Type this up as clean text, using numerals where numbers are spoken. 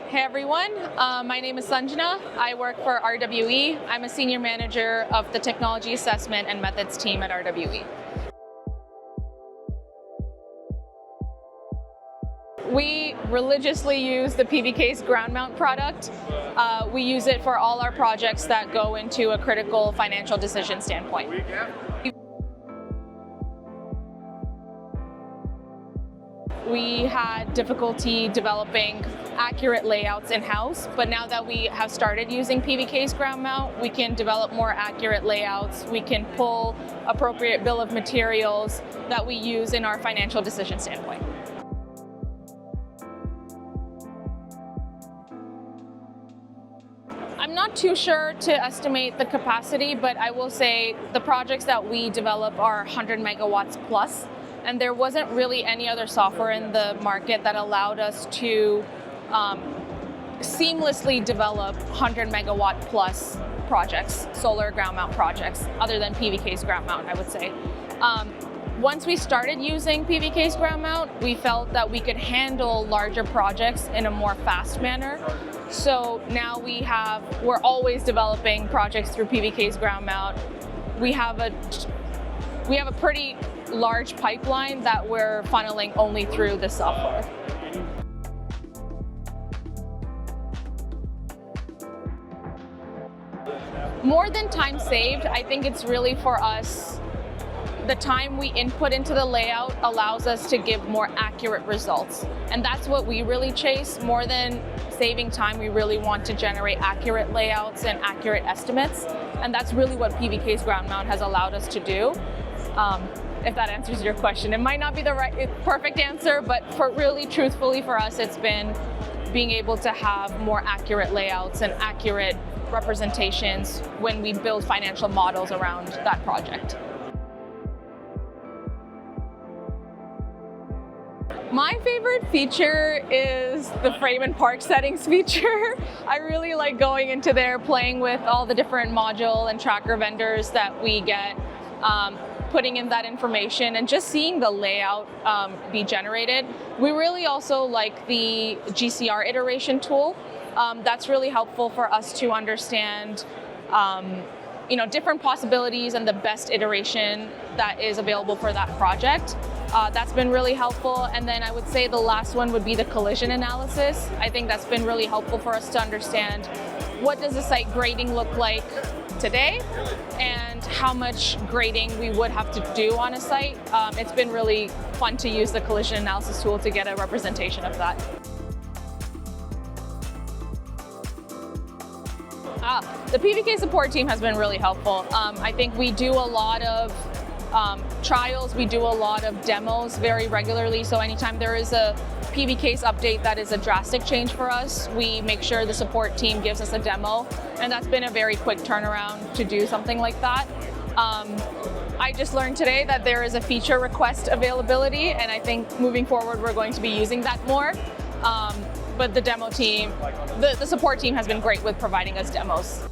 Hey everyone, my name is Sanjana. I work for RWE. I'm a senior manager of the technology assessment and methods team at RWE. We religiously use the PVcase Ground Mount product. We use it for all our projects that go into a critical financial decision standpoint. We had difficulty developing accurate layouts in-house, but now that we have started using PVcase Ground Mount, we can develop more accurate layouts. We can pull appropriate bill of materials that we use in our financial decision standpoint. I'm not too sure to estimate the capacity, but I will say the projects that we develop are 100 megawatts plus. And there wasn't really any other software in the market that allowed us to seamlessly develop 100 megawatt plus projects, solar ground mount projects, other than PVcase Ground Mount, I would say. Once we started using PVcase Ground Mount, we felt that we could handle larger projects in a more fast manner. So now we're always developing projects through PVcase Ground Mount. We have a pretty large pipeline that we're funneling only through the software. More than time saved, I think it's really for us, the time we input into the layout allows us to give more accurate results. And that's what we really chase. More than saving time, we really want to generate accurate layouts and accurate estimates. And that's really what PVcase Ground Mount has allowed us to do. If that answers your question. It might not be the perfect answer, but truthfully for us, it's been being able to have more accurate layouts and accurate representations when we build financial models around that project. My favorite feature is the frame and park settings feature. I really like going into there, playing with all the different module and tracker vendors that we get, putting in that information and just seeing the layout be generated. We really also like the GCR iteration tool. That's really helpful for us to understand different possibilities and the best iteration that is available for that project. That's been really helpful. And then I would say the last one would be the collision analysis. I think that's been really helpful for us to understand what does the site grading look like today and how much grading we would have to do on a site. It's been really fun to use the collision analysis tool to get a representation of that. The PVcase support team has been really helpful. I think we do a lot of trials, we do a lot of demos very regularly, so anytime there is a PVcase update that is a drastic change for us, we make sure the support team gives us a demo, and that's been a very quick turnaround to do something like that. I just learned today that there is a feature request availability, and I think moving forward we're going to be using that more. But the demo team, the support team has been great with providing us demos.